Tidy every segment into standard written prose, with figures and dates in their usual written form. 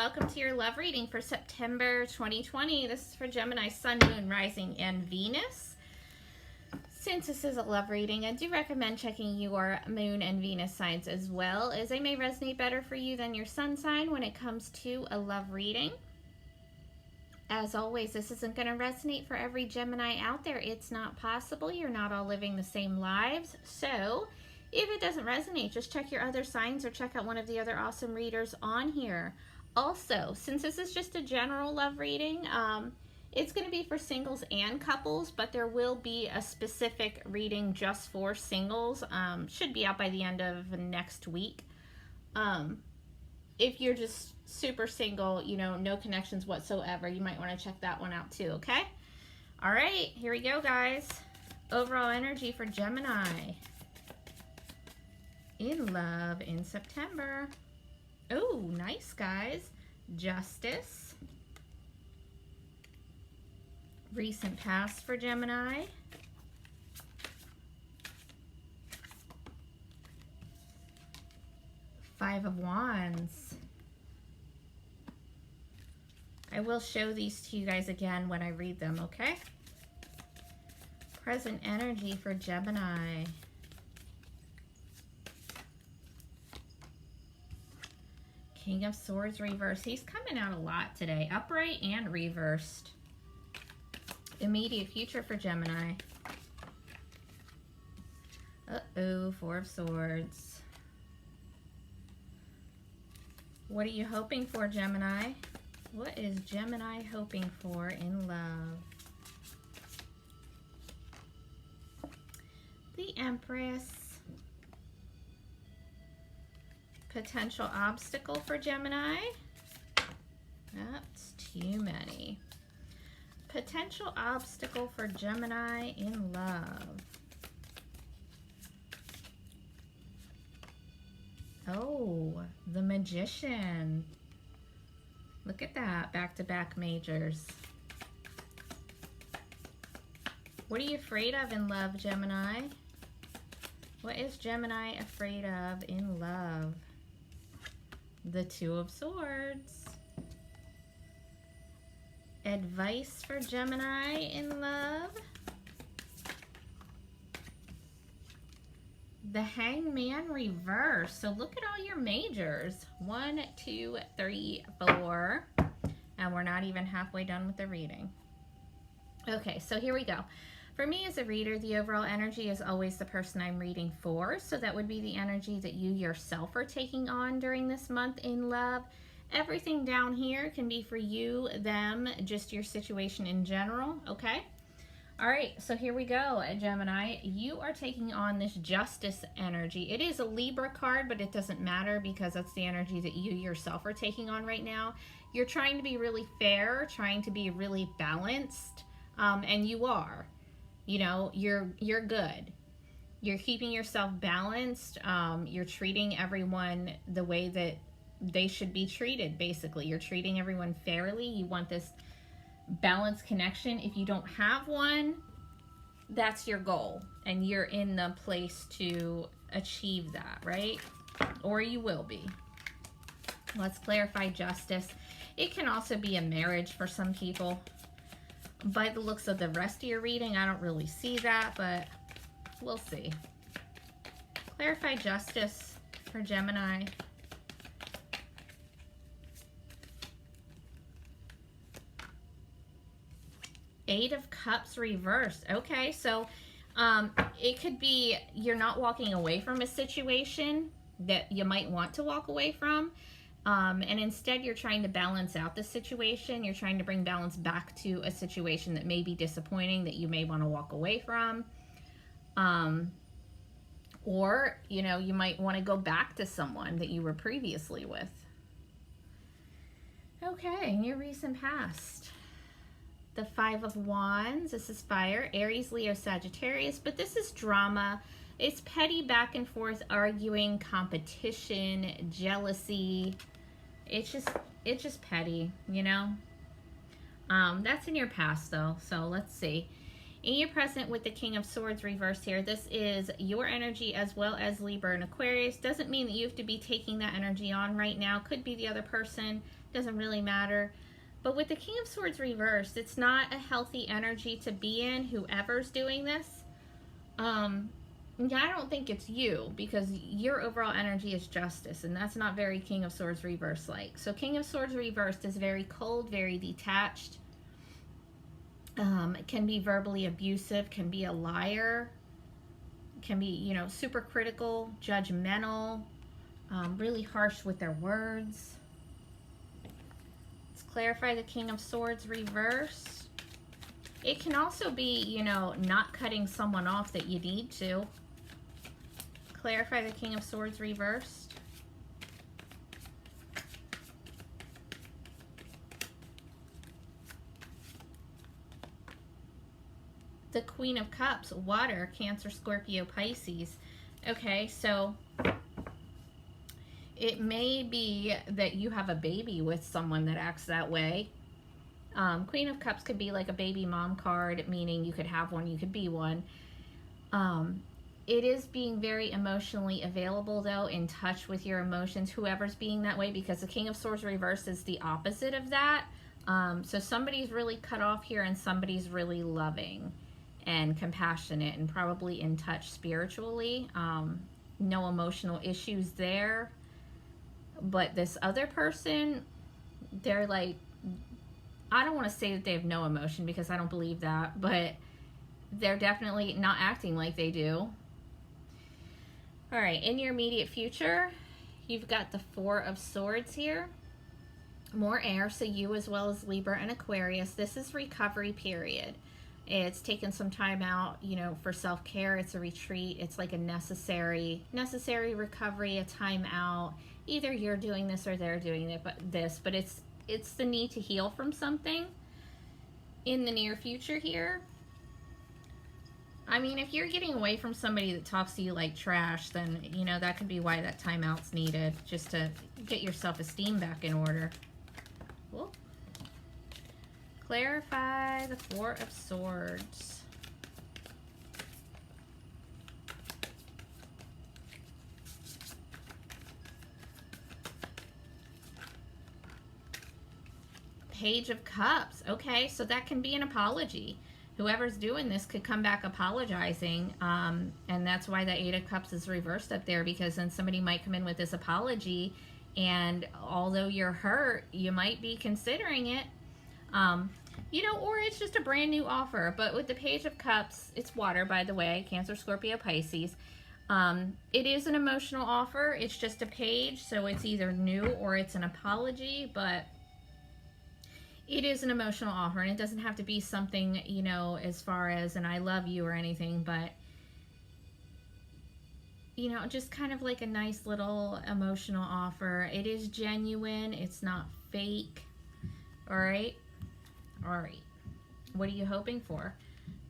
welcome to your love reading for September 2020. This is for Gemini, Sun, Moon, Rising, and Venus. Since this is a love reading, I do recommend checking your Moon and Venus signs as well, as they may resonate better for you than your Sun sign when it comes to a love reading. As always, this isn't going to resonate for every Gemini out there. It's not possible. You're not all living the same lives. So if it doesn't resonate, just check your other signs or check out one of the other awesome readers on here. Also, since this is just a general love reading, it's going to be for singles and couples, but there will be a specific reading just for singles. Should be out by the end of next week. If you're just super single, you know, no connections whatsoever, you might want to check that one out too, okay? All right, here we go, guys. Overall energy for Gemini in love in September. Oh, nice, guys. Justice. Recent past for Gemini. Five of Wands. I will show these to you guys again when I read them, okay? Present energy for Gemini. King of Swords reversed. He's coming out a lot today, upright and reversed. Immediate future for Gemini. Uh-oh, Four of Swords. What are you hoping for, Gemini? What is Gemini hoping for in love? The Empress. Potential obstacle for Gemini. That's too many. Potential obstacle for Gemini in love. Oh, the Magician. Look at that, back-to-back majors. What are you afraid of in love, Gemini? What is Gemini afraid of in love? The Two of Swords. Advice for Gemini in love. The Hangman reverse. So look at all your majors. 1, 2, 3, 4. And we're not even halfway done with the reading. Okay, so here we go. For me as a reader, the overall energy is always the person I'm reading for. So that would be the energy that you yourself are taking on during this month in love. Everything down here can be for you, them, just your situation in general, okay? All right, so here we go, Gemini. You are taking on this Justice energy. It is a Libra card, but it doesn't matter because that's the energy that you yourself are taking on right now. You're trying to be really fair, trying to be really balanced, and you are. You know, you're good. You're keeping yourself balanced. You're treating everyone the way that they should be treated, basically. You're treating everyone fairly. You want this balanced connection. If you don't have one, that's your goal. And you're in the place to achieve that, right? Or you will be. Let's clarify Justice. It can also be a marriage for some people. By the looks of the rest of your reading, I don't really see that, but we'll see. Clarify Justice for Gemini. Eight of Cups reversed. Okay, so it could be you're not walking away from a situation that you might want to walk away from. And instead you're trying to balance out the situation. You're trying to bring balance back to a situation that may be disappointing, that you may want to walk away from. Or, you know, you might want to go back to someone that you were previously with. Okay, in your recent past. The Five of Wands. This is fire. Aries, Leo, Sagittarius. But this is drama. It's petty back and forth arguing, competition, jealousy. It's just petty, you know? That's in your past though, so let's see. In your present with the King of Swords reversed here, this is your energy as well as Libra and Aquarius. Doesn't mean that you have to be taking that energy on right now. Could be the other person Doesn't really matter. But with the King of Swords reversed, it's not a healthy energy to be in, whoever's doing this. Yeah, I don't think it's you, because your overall energy is justice, and that's not very King of Swords reversed like. So King of Swords reversed is very cold, very detached. Can be verbally abusive, can be a liar, can be, you know, super critical, judgmental, really harsh with their words. Let's clarify the King of Swords reverse. It can also be, you know, not cutting someone off that you need to. Clarify the King of Swords reversed. The Queen of Cups, water, Cancer, Scorpio, Pisces. Okay, so it may be that you have a baby with someone that acts that way. Queen of Cups could be like a baby mom card, meaning you could have one, you could be one. It is being very emotionally available, though, in touch with your emotions, whoever's being that way, because the King of Swords reverse is the opposite of that. So somebody's really cut off here, and somebody's really loving and compassionate and probably in touch spiritually. No emotional issues there. But this other person, they're like, I don't want to say that they have no emotion, because I don't believe that, but they're definitely not acting like they do. All right, in your immediate future, you've got the Four of Swords here. More air, so you as well as Libra and Aquarius. This is recovery period. It's taken some time out, you know, for self-care. It's a retreat. It's like a necessary recovery, a time out. Either you're doing this or they're doing it, but it's the need to heal from something in the near future here. I mean, if you're getting away from somebody that talks to you like trash, then, you know, that could be why that timeout's needed, just to get your self-esteem back in order. Cool. Clarify the Four of Swords. Page of Cups. Okay, so that can be an apology. Whoever's doing this could come back apologizing, and that's why the Eight of Cups is reversed up there, because then somebody might come in with this apology, and although you're hurt, you might be considering it, you know, or it's just a brand new offer. But with the Page of Cups, it's water, by the way, Cancer, Scorpio, Pisces. It is an emotional offer. It's just a page, so it's either new or it's an apology, but it is an emotional offer, and it doesn't have to be something, you know, as far as an I love you or anything, but, you know, just kind of like a nice little emotional offer. It is genuine. It's not fake. All right? All right. What are you hoping for?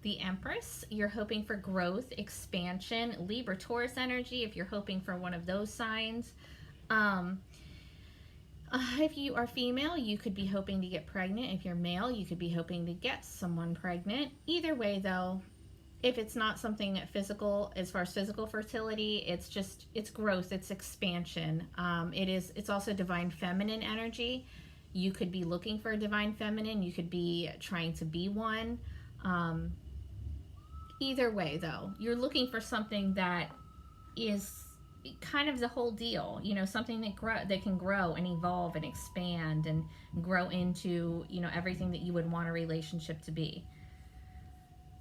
The Empress. You're hoping for growth, expansion, Libra, Taurus energy, if you're hoping for one of those signs. If you are female, you could be hoping to get pregnant. If you're male, you could be hoping to get someone pregnant. Either way, though, if it's not something physical, as far as physical fertility, it's growth, it's expansion. It's also divine feminine energy. You could be looking for a divine feminine. You could be trying to be one. Either way, though, you're looking for something that is kind of the whole deal, you know, something that can grow and evolve and expand and grow into, you know, everything that you would want a relationship to be.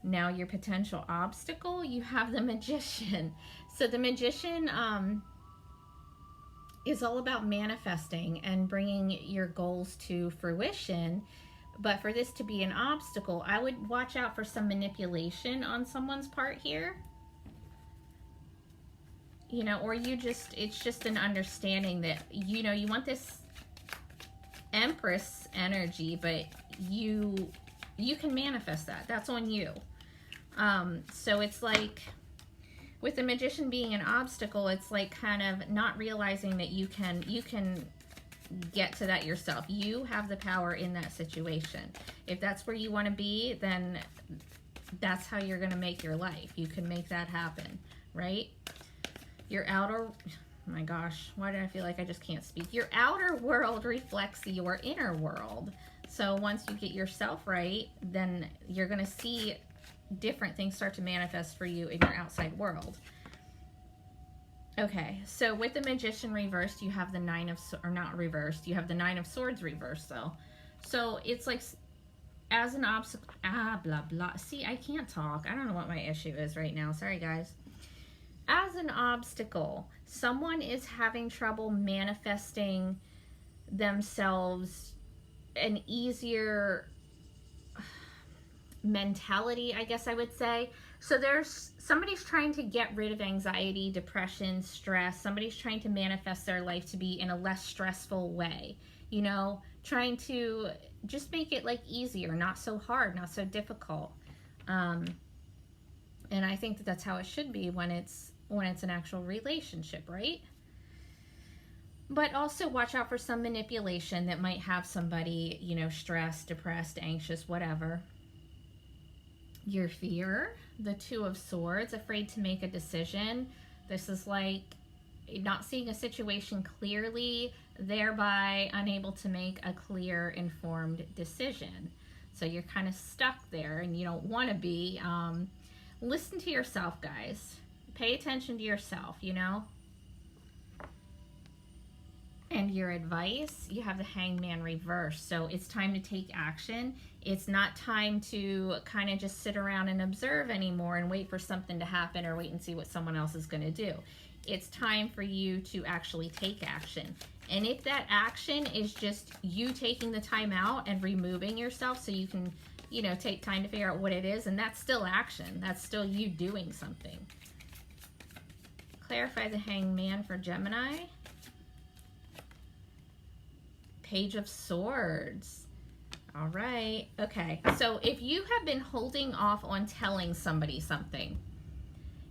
Now, your potential obstacle, you have the Magician. So the Magician is all about manifesting and bringing your goals to fruition. But for this to be an obstacle, I would watch out for some manipulation on someone's part here. You know, or it's just an understanding that, you know, you want this Empress energy, but you can manifest that. That's on you. So it's like, with the Magician being an obstacle, it's like kind of not realizing that you can get to that yourself. You have the power in that situation. If that's where you want to be, then that's how you're going to make your life. You can make that happen, right? Your outer my gosh, why do I feel like I just can't speak? Your outer world reflects your inner world. So once you get yourself right, then you're going to see different things start to manifest for you in your outside world. Okay, so with the Magician reversed, you have the Nine of, or not reversed, you have the Nine of Swords reversed though. So it's like, as an obstacle, blah, blah. See, I can't talk. I don't know what my issue is right now. Sorry, guys. As an obstacle, someone is having trouble manifesting themselves an easier mentality, I guess I would say. So somebody's trying to get rid of anxiety, depression, stress. Somebody's trying to manifest their life to be in a less stressful way, you know, trying to just make it like easier, not so hard, not so difficult. And I think that that's how it should be when it's an actual relationship, right? But also watch out for some manipulation that might have somebody, you know, stressed, depressed, anxious, whatever. Your fear, the Two of Swords, afraid to make a decision. This is like not seeing a situation clearly, thereby unable to make a clear, informed decision. So you're kind of stuck there and you don't want to be. Listen to yourself, guys. Pay attention to yourself, you know. And your advice, you have the Hangman reversed. So it's time to take action. It's not time to kind of just sit around and observe anymore and wait for something to happen or wait and see what someone else is going to do. It's time for you to actually take action. And if that action is just you taking the time out and removing yourself so you can, you know, take time to figure out what it is, and that's still action. That's still you doing something. Clarify the Hangman for Gemini. Page of Swords. All right. Okay. So if you have been holding off on telling somebody something,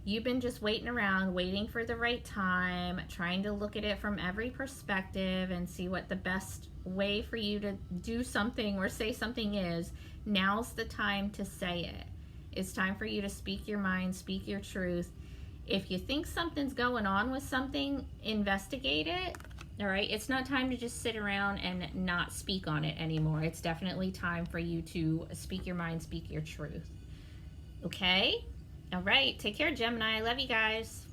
you've been just waiting around, waiting for the right time, trying to look at it from every perspective and see what the best way for you to do something or say something is, now's the time to say it. It's time for you to speak your mind, speak your truth. If you think something's going on with something, investigate it. All right, it's not time to just sit around and not speak on it anymore. It's definitely time for you to speak your mind, speak your truth. Okay? All right, take care, Gemini. I love you guys.